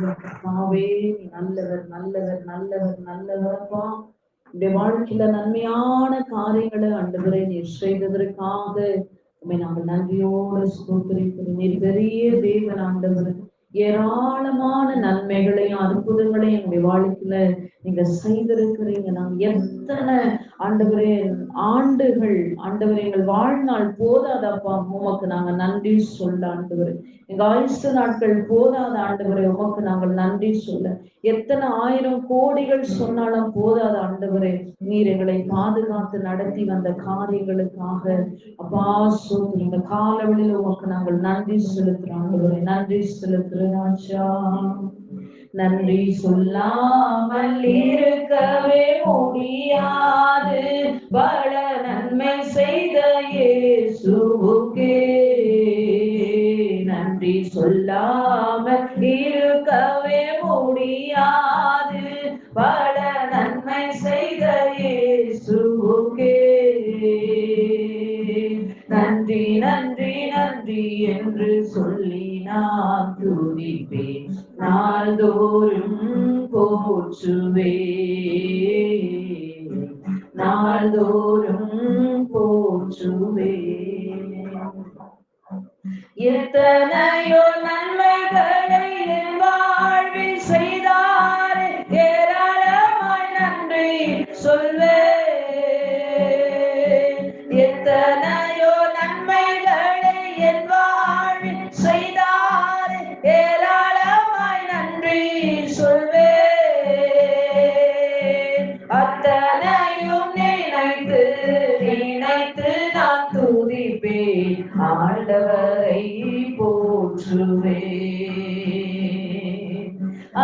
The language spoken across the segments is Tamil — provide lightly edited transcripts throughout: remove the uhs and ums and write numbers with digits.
கர்த்தாவே, நீ நல்லவர் நல்லவர் நல்லவர் நல்லவரப்பா. இந்த வாழ்க்கையில நன்மையான காரியங்களை ஆண்டவரே நீர் செய்ததற்காக உம்மை நாங்கள் நன்றியோடு ஸ்தோத்திரிக்கிறோம். நீர் பெரிய தேவன் ஆண்டவர். ஏராளமான நன்மைகளையும் அற்புதங்களையும் எங்களுடைய வாழ்க்கையில நீங்க செய்திருக்கிறீங்க. நாங்க எத்தனை ஆண்டவரே ஆண்டுகள் ஆண்டவரே எங்கள் வாழ்நாள் போதாதப்பா, உமக்கு நாங்க நன்றி சொல்ல ஆண்டவரே. எங்க ஆயுசு நாட்கள் போதாத ஆண்டவரே, உமக்கு நாங்கள் நன்றி சொல்ல. எத்தனை ஆயிரம் கோடிகள் சொன்னாலும் போதாத ஆண்டவரே, நீர் எங்களை பாதுகாத்து நடத்தி வந்த காரியங்களுக்காக அப்பா சோதரி இந்த காலவெளியில் உமக்கு நாங்கள் நன்றி செலுத்துறோம் ஆண்டவரே. நன்றி செலுத்துறோம் ராஜா. நன்றி சொல்லாமல் இருக்கவே முடியாது, பல நன்மை செய்த இயேசுவுக்கே நன்றி சொல்லாமல் இருக்கவே முடியாது, பல நன்மை செய்த இயேசுவுக்கே நன்றி நன்றி நன்றி என்று சொல்லி நான் துதிப்பேன், நாள்தோறும் போற்றுவே, நாள்தோறும் போற்றுவே. எத்தனையோ நன்மைகளை என் வாழ்வில் செய்தாரே, ஏராளமாய் நன்றி சொல்வேன். எத்தனையோ நன்மைகளை என் வாழ்வில் செய்தாரே, ஏராளமாய் நன்றி சொல்வேன். அத்தனையும் நினைத்து நினைத்து நான் துதிப்பேன், ஆண்டவரை போற்றுவேன்.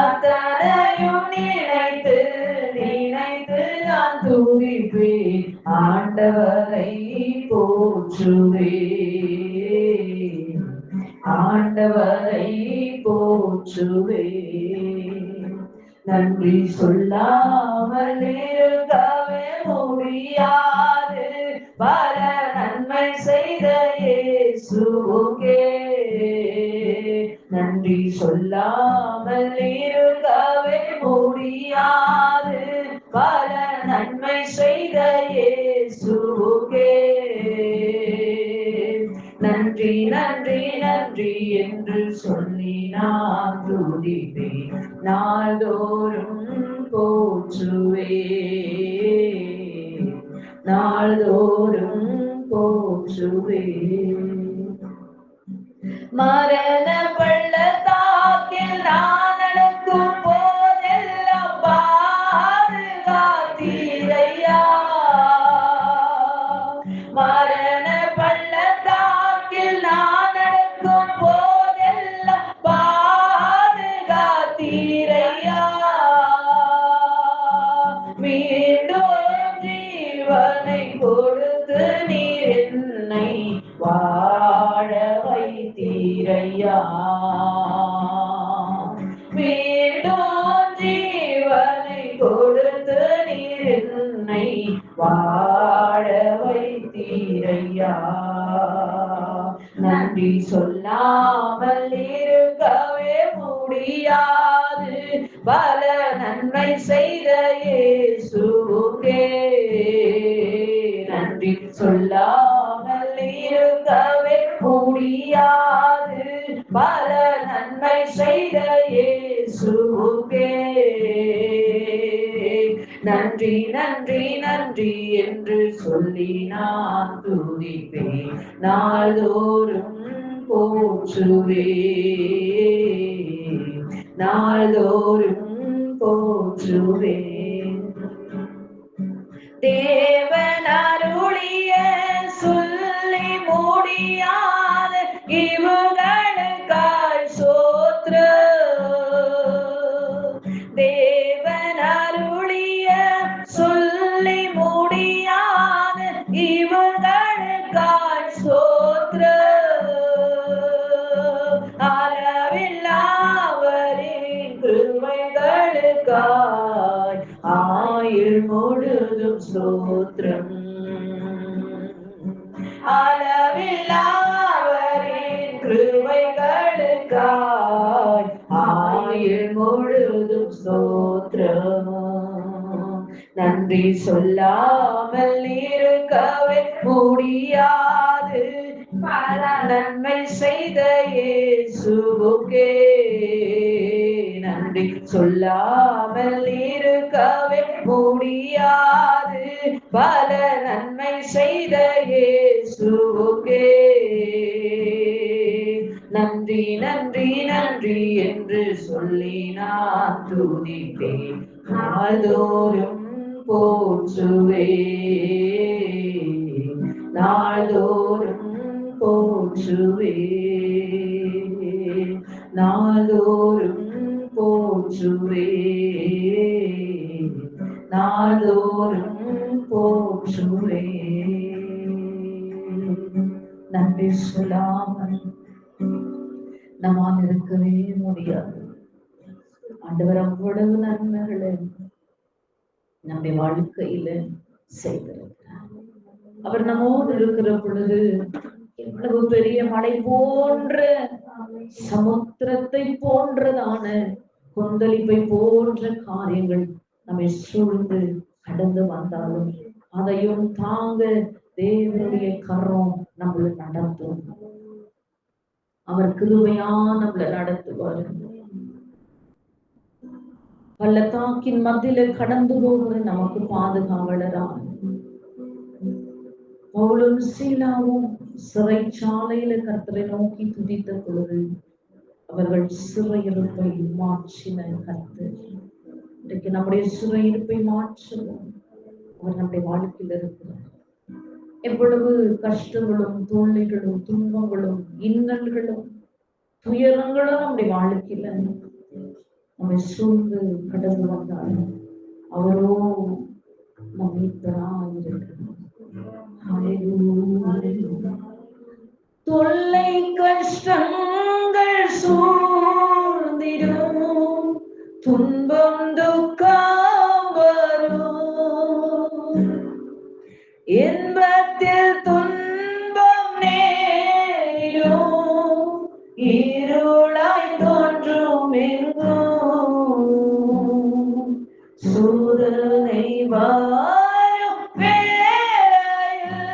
அத்தனையும் நினைத்து நினைத்து நான் துதிப்பேன், ஆண்டவரை போற்றுவேன், ஆண்டவரை போற்றுவேன். நன்றி சொல்லாமல் இருக்கவே முடியாது, பல நன்மை செய்த இயேசுவுக்கே நன்றி சொல்லாமல் இருக்கவே முடியாது, பல நன்மை செய்த இயேசுவுக்கே நன்றி நன்றி நன்றி என்று சொல்லி நான் துதிப்பேன், நாள்தோறும் போற்றுவேன், நாள்தோறும் போற்றுவேன். மரண பள்ளத்தாக்கில் நான் நடக்கும் போதெல்லாம் பாதுகாத்தீரையா, மரண பள்ளத்தாக்கில் நான் நடக்கும் போதெல்லாம் பாதுகாத்தீரையா, மீண்டும் ஜீவனை கொடுத்து நீர் என்னை வாழ வைத்தீரையா, மீண்டும் ஜீவனை கொடுத்து நீர் என்னை வாழ வைத்தீரையா. நன்றி சொல்லாமல் இருக்கவே முடியாது, பல நன்மை செய்த இயேசுவுக்கே நன்றி சொல்லாமல் இருக்கவே முடியாது, பல நன்மை செய்த இயேசுவுக்கே நன்றி நன்றி நன்றி என்று சொல்லி நான் துதிப்பேன், நாள்தோறும் போற்றுவேன், நாள்தோறும் போற்றுவேன். தேவன் அருளிய சொல்லி முடியாத இவர்களுக்காய் ஸ்தோத்திரம். தேவன் அருளிய சொல்லி முடியாத இவர்களுக்காய் ஸ்தோத்திரம். அளவில்லாவரின் கிருபைகளுக்காய் ஆயுள் முழுதும் ஸ்தோத்திரம். அளவில்லாவரின் கிருபைகளுக்காய் பொழுதும் ஸ்தோத்திரம். நன்றி சொல்லாமல் இருக்கவே முடியாது, பல நன்மை செய்த இயேசுவுக்கே. நன்றி சொல்லாமல் இருக்கவே முடியாது, பல நன்மை செய்த இயேசுவுக்கே. நன்றி நன்றி நன்றி என்று சொல்லி நான் துதிப்பேன், நாள்தோறும் போற்றுவே, நாள்தோறும் போற்றுவே, நாள்தோறும் போற்றுவே, நாள்தோறும் போற்றுவே. நன்றி சொல்லாமல் நம்மால் இருக்கவே முடியாது. ஆண்டவர் அவ்வளவு நன்மைகளை நம்முடைய வாழ்க்கையில செய்திருக்கிறார். அவர் நம்மோடு இருக்கிற பொழுது எவ்வளவு பெரிய மலை போன்ற, சமுத்திரத்தை போன்றதான, கொந்தளிப்பை போன்ற காரியங்கள் நம்மை சூழ்ந்து கடந்து வந்தாலும் அதையும் தாங்க தேவனுடைய கரம் நம்மளை நடத்தும். அவர் கிருபையா நம்மளை நடத்துவார். பள்ளத்தாக்கின் மத்தியில கடந்து போகிற நமக்கு பாதுகாவலரான் பவுலும் சீலாவும் சிறைச்சாலையில கர்த்தரை நோக்கி துதித்த பொழுது அவர்கள் சிறையிருப்பை மாற்றின கர்த்தர். இன்றைக்கு நம்முடைய சிறையிருப்பை மாற்றுவோம். அவர் நம்முடைய வாழ்க்கையில் இருக்கிறார். எவ்வளவு கஷ்டங்களும் தோல்விகளும் துன்பங்களும் இன்னல்களும் துயரங்களும் நம்முடைய வாழ்க்கையில நம்மை சூழ்ந்து கடந்து வந்தாலும் அவரோ நம் மீட்பராய் இருக்கிறார். தொல்லை கஷ்டங்கள் சூழ்ந்திடும், துன்பம் துக்கம் வரும், இன்பத்தில் துன்பம் நேரும், இருளாய் தோன்றும் எங்கும் சோதனை வாரும் வேளையில்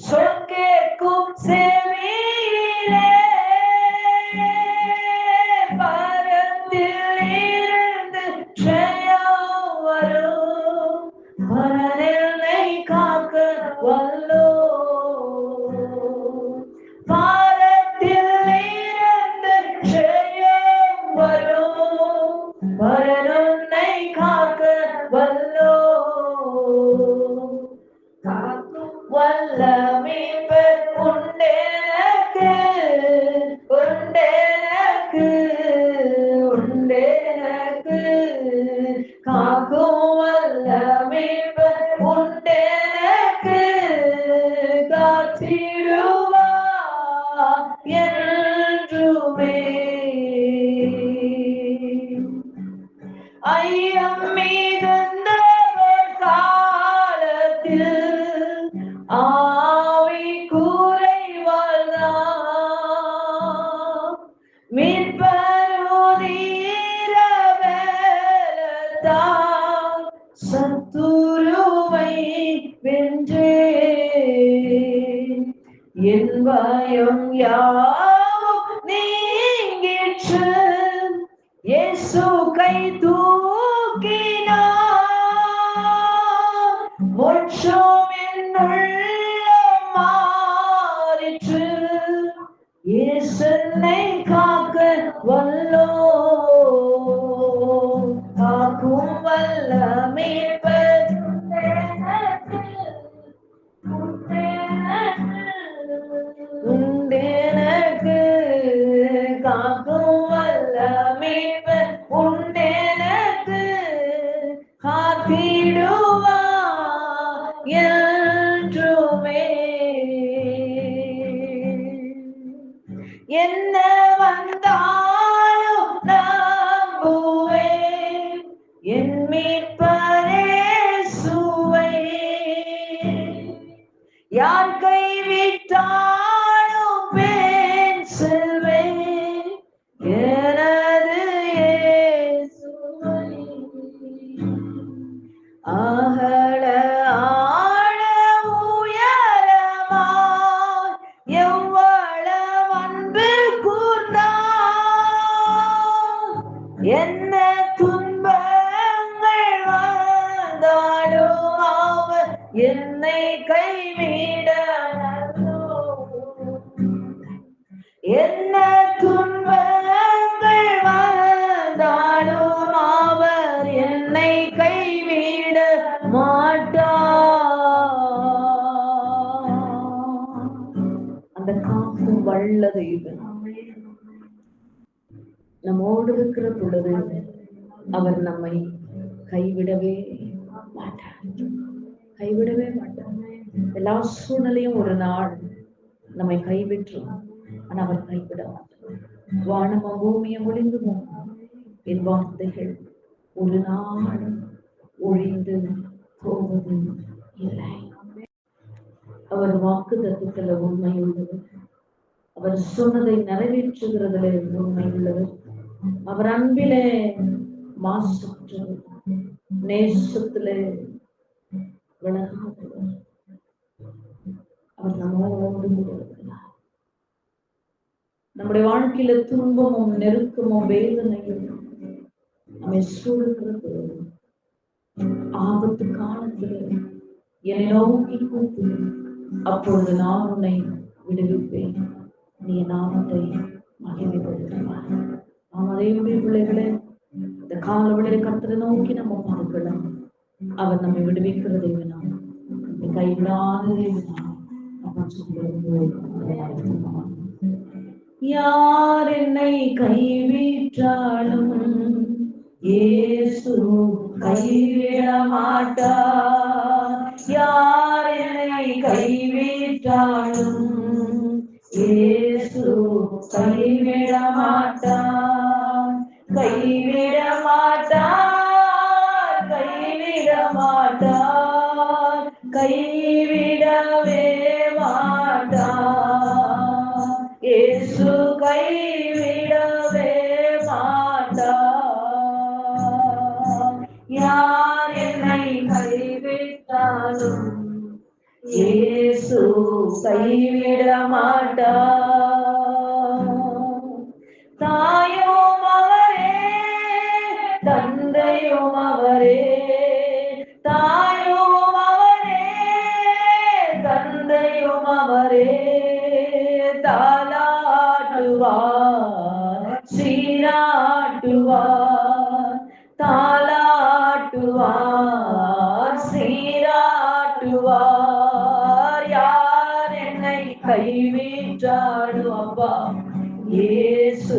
சொற்கேட்கும் செவியிலே பரத்தில் இருந்து ஜெயம் வரும், பரனை காக்க வல்லோ, பாரத்தில் இருந்து ஜெயம் வரும், பரனை காக்க வல்லோ. வல்ல மீட்பர் உண்டெனக்கு, உண்டெனக்கு, உண்டெனக்கு, காக்கும் வல்ல மீட்பர் உண்டெனக்கு, காத்திடுவார் என்றுமே. ஐயம் மிகுந்தவர் காலத்தில் ஆவி குறைவதாம், மீட்பருதீர வேலத்தால் சத்துருவை வென்றே, என் பயம் யாவும் நீங்கிற்று, இயேசு கை தூக்கினார், மோட்சம் என்னுள்ளம் மாறிற்று, இயேசுவை காக்க வல்லோ, காக்கும் வல்ல மீட்பர் உண்டெனக்கு, காக்கும் வல்ல மீட்பர் உண்டெனக்கு, காத்திடுவார் என்றுமே. என்ன வந்தாலும் என்ன துன்பங்கள் வந்தாலும் அவர் என்னை கைவிட என்ன துன்பங்கள் வந்தாலும் அவர் என்னை கைவிட மாட்டார். அந்த காக்கும் வல்ல தெய்வம் நம்மோடு இருக்கிற பொழுது அவர் நம்மை கைவிடவே மாட்டார். கைவிடவே மாட்டார். எல்லா சூழ்நிலையும் ஒரு நாள் நம்மை கைவிட்டுரும். ஆனா அவர் கைவிட மாட்டார். வானமும் பூமியும் ஒளிந்து போகும், என் வார்த்தைகள் ஒரு நாள் ஒழிந்து போவது இல்லை. அவர் வாக்கு தத்துவத்துல உண்மை உள்ளது. அவர் சொன்னதை நிறைவேற்றுகிறதுல உண்மை உள்ளது. அவர் அன்பிலே மாசற்றது, நேசத்திலே விலகாதவர். அவர் நம்மோடு இருக்கிறார். நம்முடைய வாழ்க்கையில துன்பமும் நெருக்கமும் வேதனையும் நம்மை சூழ்கிறது. ஆபத்து காலத்தில் என்னை நோக்கி கூப்பு, அப்பொழுது நான் உன்னை விடுவிப்பேன், நீ நாமத்தை மகிமைப்படுத்துவார். நாம் அதே பிள்ளைகளே, இந்த காலவெளியை கர்த்தரை நோக்கி நம்ம பார்க்கலாம். அவர் நம்மை விடுவிக்கிறதை நாம் கைவிடாததை யார் என்னை கைவிட்டாலும் இயேசு கைவிட மாட்டார். யார் என்னை கைவிட்டாலும் இயேசு கைவிட மாட்டார். கைவிட மாட்டார், கைவிட மாட்டார், கைவிடவே மாட்டார். இயேசு கைவிடவே மாட்டார். யார் என்னை கைவிட்டாலும் இயேசு கைவிட மாட்டார். தாயும் அவரே, தந்தையும் அவரே, தாயும் அவரே, தந்தையும் அவரே. தாலாட்டுவார், சீராட்டுவார், தாலாட்டுவார், சீராட்டுவார். யார் என்னை கைவிட்டாலும் அப்பா இயேசு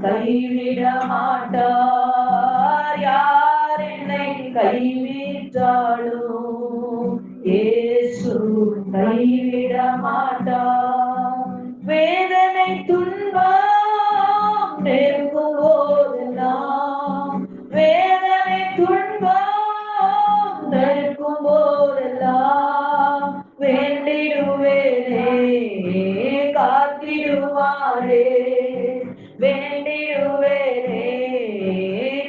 கைவிட மாட்டார். யார் என்னை கைவிட்டாலும் இயேசு கைவிட மாட்டார். வேதனை துன்பம் நெருங்கும் போதெல்லாம், வேதனை துன்பம் நெருங்கும் போதெல்லாம் வேண்டிடுவேனே, காத்திடுவாரே, வேண்டிடுவேனே,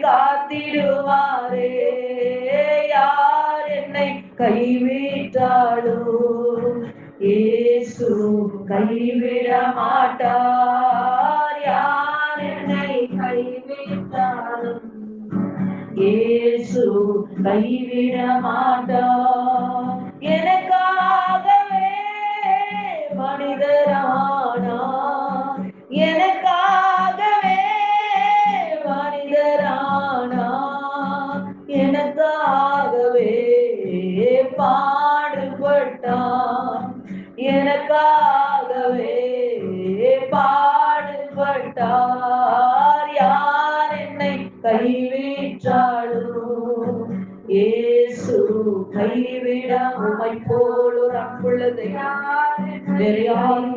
காத்திடுவாரே. யார் என்னை கைவிட்டாலும் இயேசு கைவிட மாட்டார். யார் என்னை கைவிட்டாலும் இயேசு கைவிட மாட்டார். எனக்காகவே மனிதரானார், எனக்காகவே மனிதரானார், எனக்காகவே பாடுபட்டார், எனக்காகவே பாடுபட்டார். யார் என்னை கைவிட்டாலும் இயேசு கைவிட உம்மை போல் ஒரு அன்புள்ளது வேறு யாரும்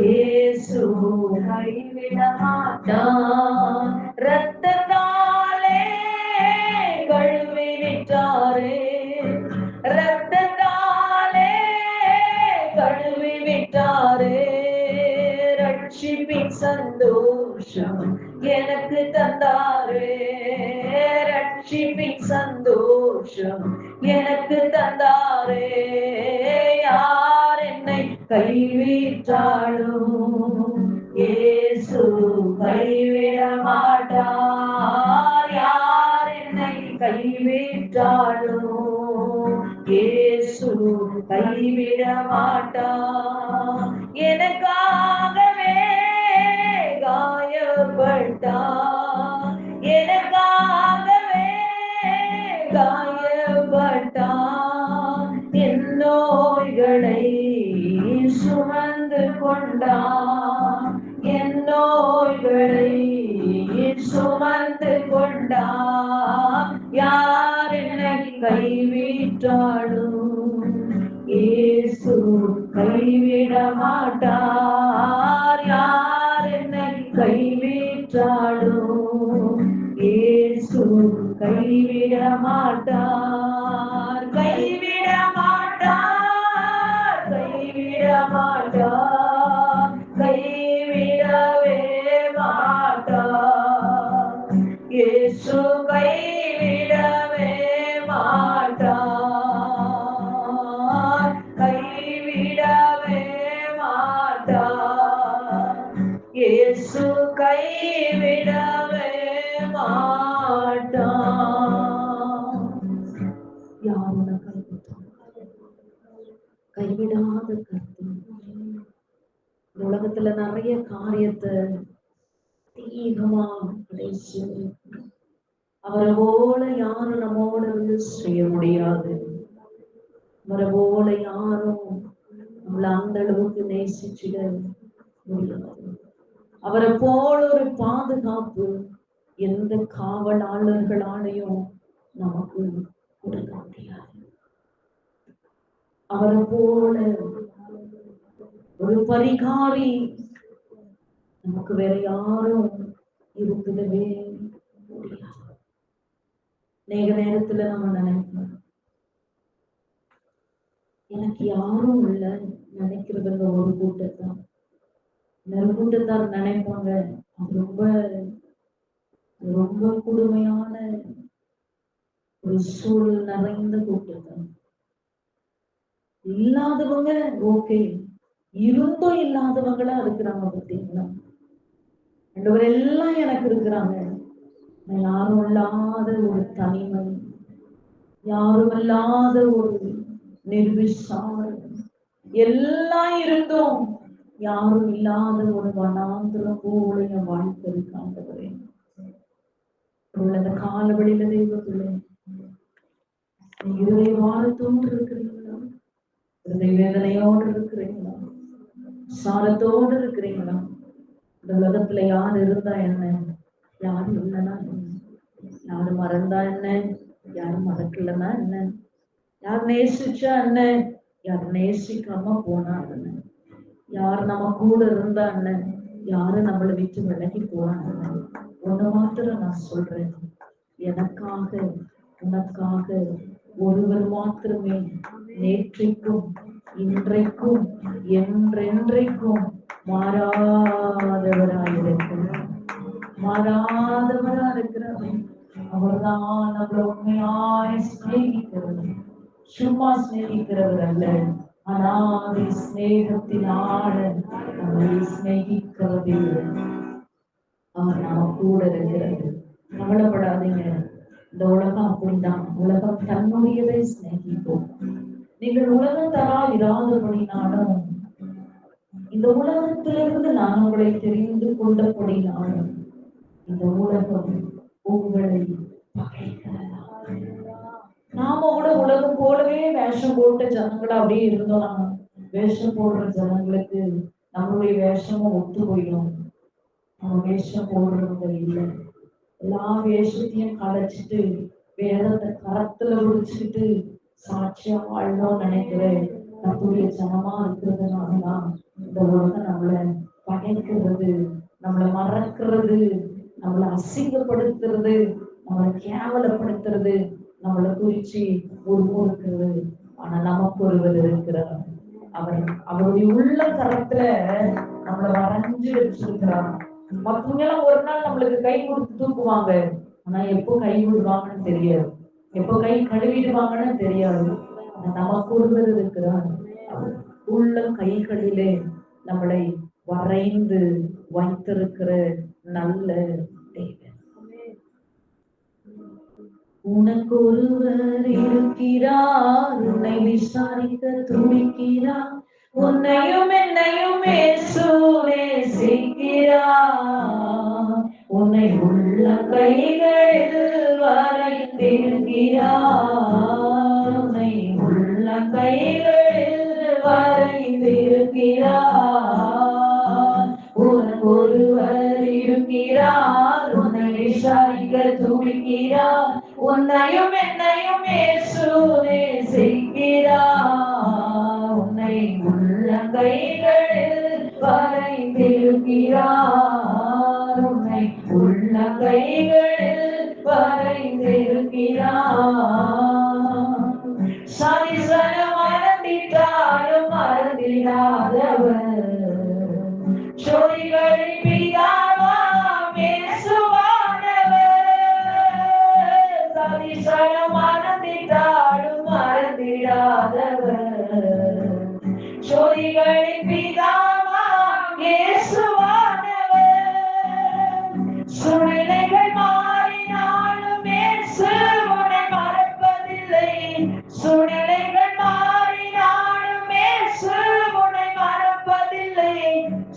இயேசு கைவிட மாட்டார். ரத்தத்தாலே கழுவி விட்டாரே, ரத்தத்தாலே கழுவி விட்டாரே. ரட்சிப்பின் சந்தோஷம் எனக்கு தந்தாரே, ரட்சிப்பின் சந்தோஷம் எனக்கு தந்தாரே. யார் என்னை கைவிட்டாலும் இயேசு கைவிட மாட்டார். யார் என்னை கைவிட்டாலும் இயேசு கைவிட மாட்டார். எனக்காகவே காயப்பட்டார், எனக்காகவே காயப்பட்டார். என் நோய்களை சுமந்து கொண்டார், என் நோய்களை சுமந்து கொண்டார். யார் என்னை கைவிட்டாலும் இயேசு கைவிட மாட்டார். யார் என்னை கைவிட்டாலும் இயேசு கைவிட மாட்டார். கைவிட மாட்டார், கைவிட மாட்டார், கைவிடவே மாட்டார். இயேசு கைவிடவே மாட்டார், கைவிடவே மாட்டார். இயேசு கைவிடவே மாட்டார். யார் உனக்கு கைவிடாத கர்த்தர். உலகத்துல நிறைய காரியத்தை தீவிரமா கடைசி அவரை போல யாரும் நம்மோட இருந்து செய்ய முடியாது. அவரை போல யாரும் நம்மள அந்த அளவுக்கு நேசிச்சிட முடியாது. அவரை போல ஒரு பாதுகாப்பு எந்த காவலாளர்களாலையும் நமக்கு கொடுக்க முடியாது. அவரை போல ஒரு பரிகாரி நமக்கு வேற யாரும் இருக்கவே முடியாது. நேரத்துல நம்ம நினைப்போம், எனக்கு யாரும் இல்ல நினைக்கிறதுங்க ஒரு கூட்டத்தான். இன்னொரு கூட்டத்தார் நினைப்பாங்க ரொம்ப ரொம்ப கொடுமையான ஒரு சூழல் நிறைந்த கூட்டத்தான். இல்லாதவங்க ஓகே, இருந்தும் இல்லாதவங்களா இருக்கிறாங்க. பார்த்தீங்களா, எல்லாம் எனக்கு இருக்கிறாங்க. யாரும் இல்லாத ஒரு தனிமை, யாரும் இல்லாத ஒரு நிர்விசாரம், எல்லாம் இருந்தும் யாரும் இல்லாத ஒரு வனாந்திரம் போல என் வாழ்க்கை இருக்காண்டவரே. அந்த காலவெளியில தெய்வத்துல இருதய வாரத்தோடு இருக்கிறீங்களா? இருதய வேதனையோடு இருக்கிறீங்களா? சாரத்தோடு இருக்கிறீங்களா? இந்த உலகத்துல யார் இருந்தா என்ன, யாரும் இல்லைன்னா என்ன, யாரு மறந்தா என்ன, யாரும் மறக்கலன்னா என்ன, யார் நேசிச்சா என்ன, யார் நேசிக்காம போனா என்ன, யார் நம்ம கூட இருந்தா என்ன, யாரு நம்மளை விட்டு விலகி போனா என்ன. ஒண்ணு மாத்திரம் நான் சொல்றேன், எனக்காக உனக்காக ஒருவர் மாத்திரமே நேற்றைக்கும் இன்றைக்கும் என்றென்றைக்கும் மாறாதவராயிருக்கிறார். மாறாதவராயிருக்கிறார். அவர்தான் நம்மளை உண்மையாய் சிநேகிக்கிறவர். சும்மா சிநேகிக்கிறவர் அல்ல, அனாதி சிநேகத்தினால நம்மை சிநேகிக்கிறதே. அவர் நம்ம கூட இருக்கிறது. கவலைப்படாதீங்க, இந்த உலகம் அப்படிதான். உலகம் தன்னுடையதை சிநேகிப்போம். நீங்கள் உலகம் தரா இராதபடினாலும், இந்த உலகத்திலிருந்து நான் உங்களை தெரிந்து கொண்டபடினாலும், இந்த உலகம் உங்களை பகைக்கிறதா. நாம கூட உலகம் போலவே வேஷம் போட்ட ஜனங்களா அப்படியே இருந்தோம். வேஷம் போடுற ஜனங்களுக்கு நம்மளுடைய வேஷமும் ஒத்து போயிடும். நம்ம வேஷம் போடுறவங்க இல்லை. எல்லா வேஷத்தையும் கலைச்சிட்டு வேதத்தை கரத்துல பிடிச்சிட்டு சாட்சியா வாழணும்னு நினைக்கிறேன். நம்முடைய ஜனமா இருக்கிறதுனாலதான் இந்த உலகம் நம்மளை பகைக்கிறது, நம்மளை மறக்கிறது, நம்மளை அசிங்கப்படுத்துறது, நம்மளை கேவலப்படுத்துறது, நம்மளை குறிச்சு உருமுறுக்கிறது. ஆனா நமக்கு ஒருவர் இருக்கிறார். அவருடைய உள்ள கரத்துல நம்மளை வரைஞ்சு வச்சிருக்கிறார். மற்றவங்க எல்லாம் ஒரு நாள் நம்மளுக்கு கை கொடுத்து தூக்குவாங்க, ஆனா எப்போ கை விடுவாங்கன்னு தெரியாது, எப்போ கை கழுவிடுவாங்கன்னு தெரியாது. நமக்கு ஒருவர் இருக்கிறார். உள்ள கைகளிலே நம்மளை வரைந்து வைத்திருக்கிற நல்ல தேவன். உனக்கு ஒருவர் இருக்கிறார், உன்னை விசாரிக்க துடிக்கிறார், உன்னையும் என்னையும் இயேசு நேசிக்கிறார். உன்னை உள்ள கைகளில் வரைந்திருக்கிறார், உன்னை உள்ள கைகளில் வரைந்திருக்கிறார். உனக்கு ஒருவர் இருக்கிறார், உன்னை விசாரிக்க துடிக்கிறார், உன்னையும் என்னையும் இயேசு நேசிக்கிறார். உன்னை உள்ள கைகளில் வரைந்திருக்கிறார், உன்னை உள்ள கைகளில் வரைந்திருக்கிறார். சரிசனம் மறந்திட்டாலும் மறந்திடாதவர், சோதிகளின் பிதாவாம் இயேசுவானவர். சரிசனம் மறந்திட்டாலும் மறந்திடாதவர், சோதிகளின் பிதாவாம் இயேசுவானவர். சூழ்நிலைகள் மாறினாலும் இயேசு உன்னை மறப்பதில்லை, சூழ்நிலைகள் மாறினாலும் இயேசு உன்னை மறப்பதில்லை.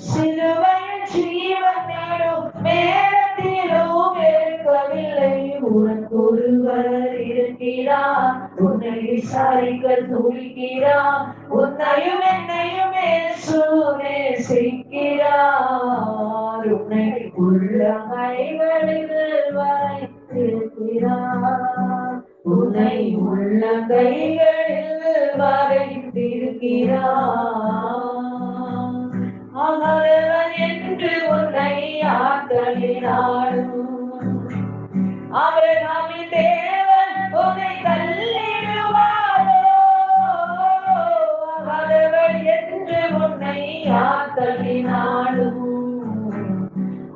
சிலுவையில் ஜீவன் தேடும் மேலத்திலும் இருக்கவில்லை. உனக்கு ஒருவர் இருக்கிறார், உன்னை விசாரிக்க துடிக்கிறார், உன்னையும் என்னையும் இயேசு நேசிக்கிறார். உன்னை உள்ள கைகளில் வரைந்திருக்கிறார், உன்னை உள்ள கைகளில் வரைந்திருக்கிறார். அவரவன் என்று உன்னை ஆதரினாலும் ஆபிரகாமின் தேவன் உன்னை தள்ளிடுவாரோ. அவரவன் என்று உன்னை ஆதரினாலும்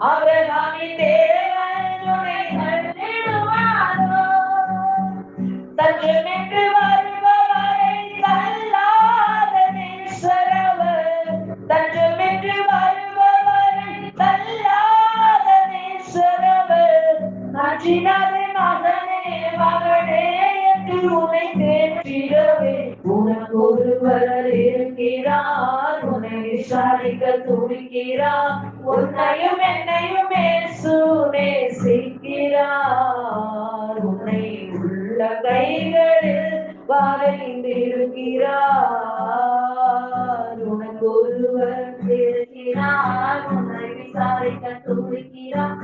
ஆபிரகாமின் தேவன் உன்னை தள்ளிடுவாரோ. தஞ்சமென்று வருபவரை தள்ளாத நேசரவர், தஞ்சமென்று வருபவரை தள்ளாத நேசரவர். அஞ்சினாதே மகனே மகனே என்று உன்னை தேற்றிடவே. உனக்கு ஒருவர் இருக்கிறார், உன்னை விசாரிக்க துடிக்கிறார், உன்னையும் என்னையும் இயேசு நேசிக்கிறார். உன்னை உள்ள கைகளில் வரைந்திருக்கிறார். உனக்கு ஒருவர் இருக்கிறார், உன்னை விசாரிக்க துடிக்கிறார்,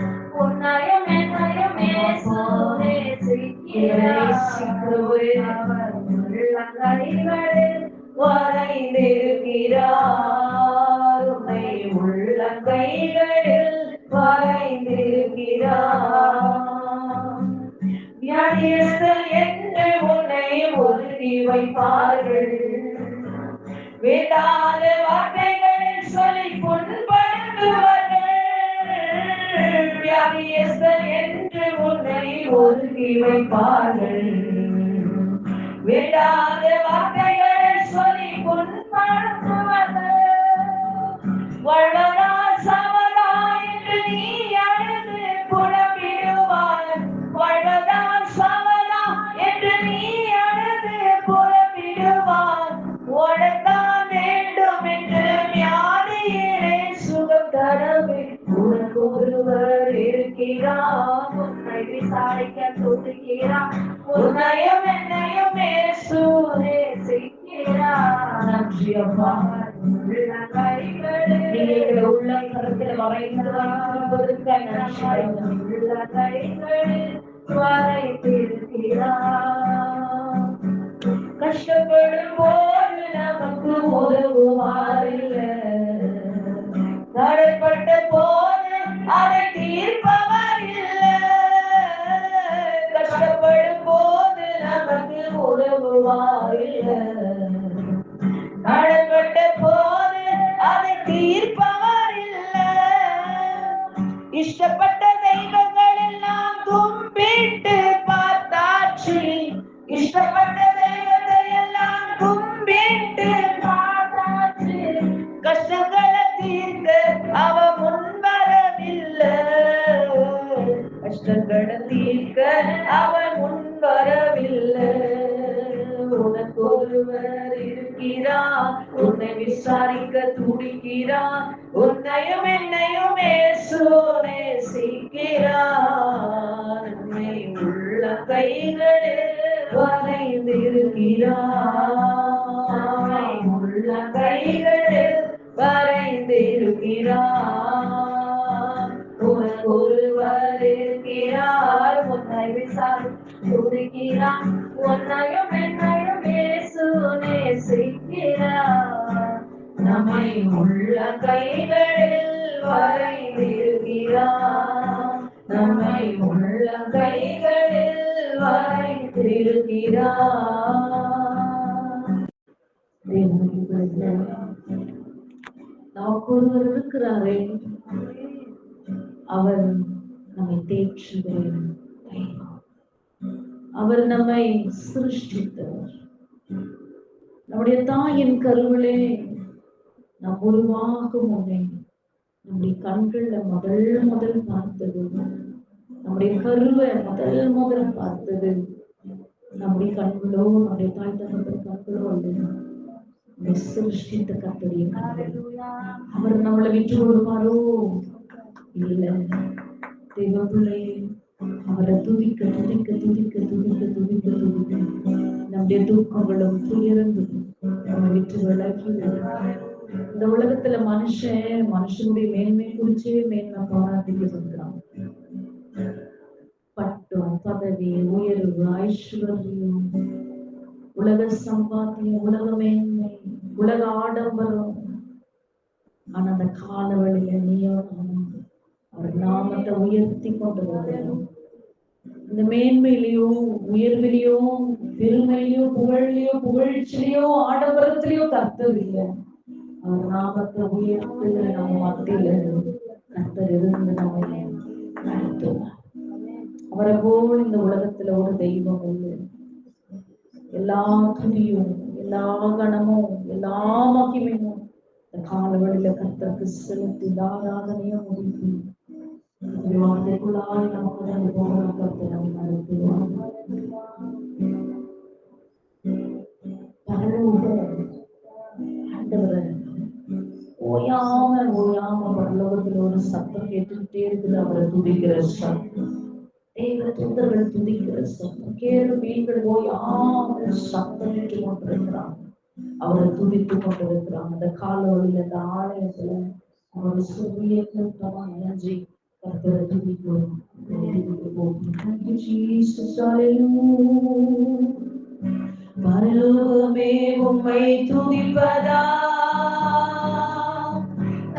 உன்னையும் என்னையும் இயேசு நேசிக்கிறார். உள்ள கைகளில் வரைந்திருக்கிறார், உன்னை உள்ள கைகளில் வரைந்திருக்கிறார். வியாதியஸ்தர் என்று உன்னை ஒதுக்கி வைப்பார்கள், வேண்டாத வார்த்தைகளில் சொல்லி புண்படுத்துவார்கள். வியாதியஸ்தர் என்று உன்னை ஒதுக்கி வைப்பார்கள், வேண்டாத வார்த்தைகளில் சொல்லி புண்படுத்துவார்கள். வாழ்வதா சாவதா என்று நீ அழுது புலம்பிடுவாய், வாழ்வதா சாவதா என்று நீ அழுது புலம்பிடுவாய். ஓடத்தான் வேண்டும் என்று வியாதியிலே சுகம் தரவே. உனக்கு ஒருவர் இருக்கிறார், உன்னை விசாரிக்க துடிக்கிறார், உன்னையும் என்னையும் இயேசு நேசிக்கிறார். நன்றி அப்பா. நீங்க உள்ள கருத்தில் வரைந்திருப்பதற்கு உள்ள கைகளில் வரைந்திருக்கிறார். கஷ்டப்படும் போது நமக்கு உதவுவாரில்லை, தடைப்பட்ட போது அதை தீர்ப்பவர் இல்லை. கஷ்டப்படும் போது நமக்கு உதவுவாரில்லை, தடைப்பட்ட போது அதை தீர்ப்பவர் இல்லை. இஷ்டப்பட்ட தெய்வங்கள் எல்லாம் கும்பிட்டு பார்த்தாச்சு, இஷ்டப்பட்ட தெய்வத்தை எல்லாம் கும்பிட்டு பார்த்தாச்சு. கஷ்டங்களை தீர்க்க அவ முன்வரவில்லை, அவன் முன்வரவில்லை. உனக்கு ஒருவர் இருக்கிறார், உன்னை விசாரிக்க துடிக்கிறார், உன்னையும் என்னையும் இயேசு நேசிக்கிறார். நம்மை உள்ள கைகளில் வரைந்திருக்கிறார், உள்ள கைகளில் வரைந்திருக்கிறார். உனக்கு ஒருவர் இருக்கிறார், உன்னை விசாரிக்க துடிக்கிறார், உன்னையும் என்னையும் இயேசு நேசிக்கிறார். நம்மை உள்ள கைகளில் வரைந்திருக்கிறார், நம்மை உள்ள கைகளில் வரைந்திருக்கிறார். நமக்கு ஒருவர் இருக்கிறாரே, அவர் நம்மை தேற்றுகிறேன், அவர் நம்மை சிருஷ்டித்தவர். நம்முடைய தாயின் கருவிலே நாம் உருவாகும் முன்னே நம்முடைய கண்கள்ல முதல் பார்த்தது, நம்முடைய கருவை முதல் பார்த்தது நம்முடைய கண்களோ, நம்முடைய தாய் தகப்பன் கண்களோ அல்ல, சிருஷ்டித்த கர்த்தருடைய கண்கள். அவர் நம்மளை விட்டு விடுவாரோ? இல்ல. தேவ பிள்ளையே, அவரை துதிக்க துதிக்க துதிக்க துதிக்க துதிக்க துதிக்க நம்முடைய தூக்கங்களும் துயரங்களும் நம்ம விட்டு விலகி. இந்த உலகத்துல மனுஷனுடைய மேன்மை குறிச்சே மேன்மை பாராட்டிக்க சொல்றாங்க. பட்டம், பதவி, உயர்வு, ஐஸ்வர்யம், உலக சம்பாத்தியம், உலக மேன்மை, உலக ஆடம்பரம். ஆனா அந்த காலவழியில நீயோ அவர் நாமத்தை உயர்த்தி கொண்டு வருகிறோம். இந்த மேன்மையிலையோ, உயர்விலையோ, பெருமையிலையோ, புகழ்லையோ, புகழ்ச்சியிலையோ, ஆடம்பரத்திலையோ கர்த்தர் இல்லை. அவர் நாமத்தை உயர்த்து நம்ம மத்தியில கர்த்தர் இருந்து நம்மை நடத்துவார். அவரை போல் இந்த உலகத்துல ஒரு தெய்வம் இல்லை. எல்லா துதியும், எல்லா கணமும், எல்லா மகிமையும் இந்த காலவழியில கர்த்தருக்கு செலுத்தி ஆராதனையும் முடித்து வார்த்தைக்குள்ளாய் நமக்கு கர்த்தரை நடத்துவார். ஓயாம பரலோகத்துல ஒரு சத்தம் கேட்டுக்கிட்டே இருக்குது. அவரை துதிக்கிற சத்தம், தேவ தூதர்கள் துதிக்கிற சத்தம், கேளு மீன்கள் ஓயாம சத்தம் கேட்டு கொண்டிருக்கிறாங்க. அவரை துதித்து கொண்டிருக்கிறாங்க. அந்த காலவழியில, அந்த ஆலயத்துல அவருடைய சொல்லிய கூட்டமா இணைஞ்சி கர்த்தரை துதிக்கிறோம். பரலோகமே உம்மை துதிப்பதா,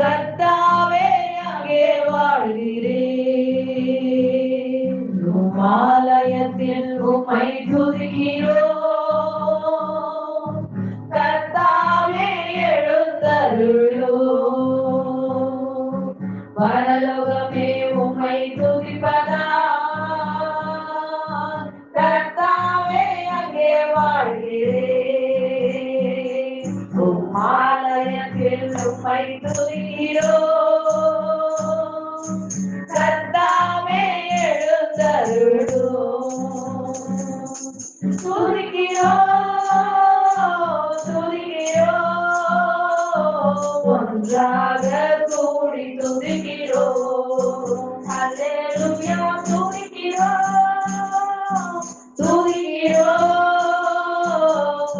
கர்த்தாவே அங்கே வாழ்கிறேன். ஆலயத்தில் உம்மை துதிக்கிறோம், கர்த்தாவே எழுந்தருளோம். பரலோகமே உம்மை துதிப்பதா, கர்த்தாவே அங்கே வாழ்கிறேன். ஆலயத்தில் உம்மை துதிக்கிறோம், கர்த்தாவே எழுந்தருளோம். துதிக்கிறோம் துதிக்கிறோம், ஒன்றாக கூடி துதிக்கிறோம். அல்லேலூயா. துதிக்கிறோம் துதிக்கிறோம்,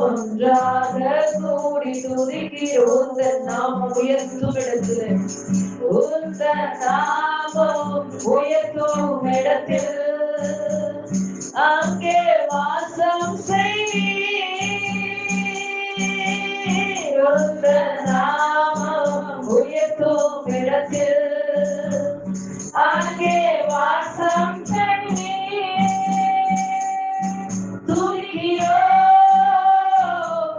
ஒன்றாக கூடி துதிக்கிறோம். நாமம் உயர்த்தும் இடத்துல, நாமம் உயர்த்தும் இடத்தில் அங்கே வாசம் செய்வீர். நாமம் உயர்த்தும் இடத்தில் அங்கே வாசம் செய்வீர். துதிக்கிறோம்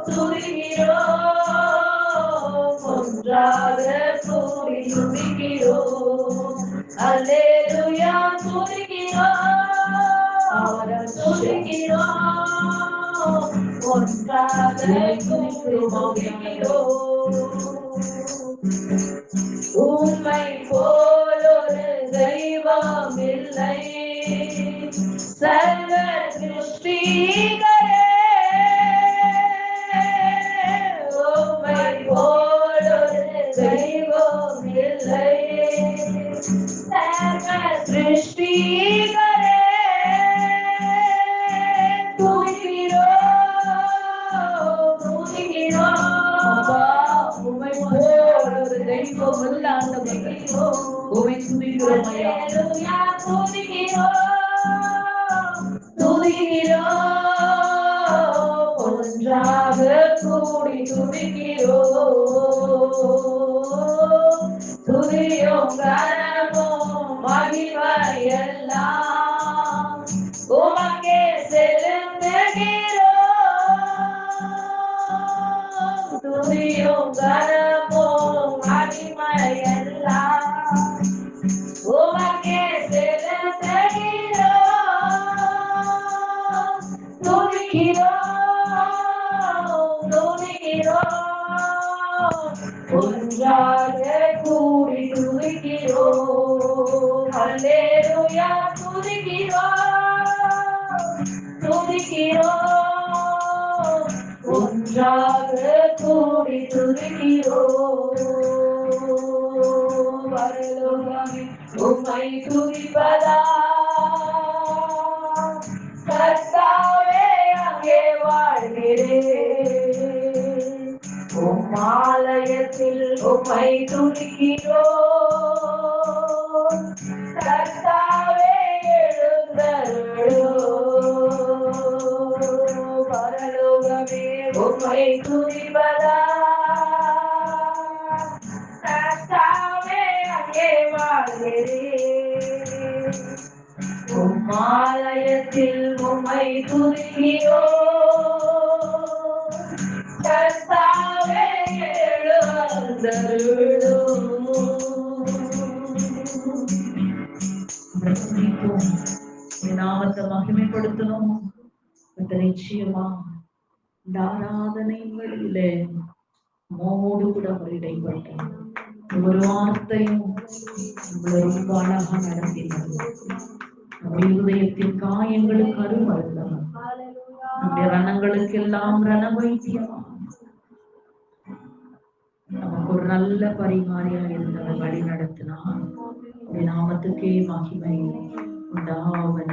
துதிக்கிறோம், ஒன்றாக கூடி துதிக்கிறோம். அல்லேலூயா. துதிக்கிறோம் துதிக்கிறோம், ஒன்றாக துதிக்கிறோம். உம்மை போல் ஒரு தெய்வம் இல்லை, சர்வ சிருஷ்டிகரே உம்மை போலொரு தெய்வம் இல்லை. சர்வ சிருஷ்டிகரே துதிக்கிறோம் துதிக்கிறோம். அப்பா உம்மை போலொரு தெய்வம் இல்லை ஆண்டவரே. உம்மை துதிக்கிறோம் ஐயா. ஹல்லேலூயா துதிக்கிறோம் துதிக்கிறோம். ஒன்றாக கூடி துதிக்கிறோம். துதியும் கனமும் மகிமையெல்லாம் உமக்கே செலுத்துகிறோம். துதியும் கனமும் மகிமையெல்லாம் உமக்கே செலுத்துகிறோம். துதிக்கிறோம் துதிக்கிறோம். ஒன்றாக கூடி துதிக்கிறோம். ஹல்லேலூயா துதிக்கிறோம் துதிக்கிறோம். ஒன்றாக கூடி துதிக்கிறோம். பரலோகமே உம்மை துதிப்பதா கர்த்தாவே அங்கே வாழ்கிறேன். உம் ஆலயத்தில் உம்மை துதிக்கிறோம். கர்த்தாவே எழுந்தருளும். பரலோகமே உம்மை துதிப்பதா கர்த்தாவே அங்கே வாழ்கிறேன். உம் ஆலயத்தில் உம்மை துதிக்கிறோம். கர்த்தாவே எழுந்தருளும். நாமத்தை மகிமைப்படுத்தணும். நிச்சயமா இந்த ஆராதனை வழியிலே மோடு கூட அவர் இடைப்பட்டார். ஒரு வார்த்தையும் உங்களை ரொம்ப அழகா நடத்தினார். நம்முடைய இதயத்தின் காயங்களுக்கு அருமருந்தவர். நம்முடைய ரணங்களுக்கு எல்லாம் ரண வைத்தியமா நமக்கு ஒரு நல்ல பரிகாரியா இருந்தவர் வழி நடத்தினார். நாமத்துக்கே மகிமை உண்டாவதாக.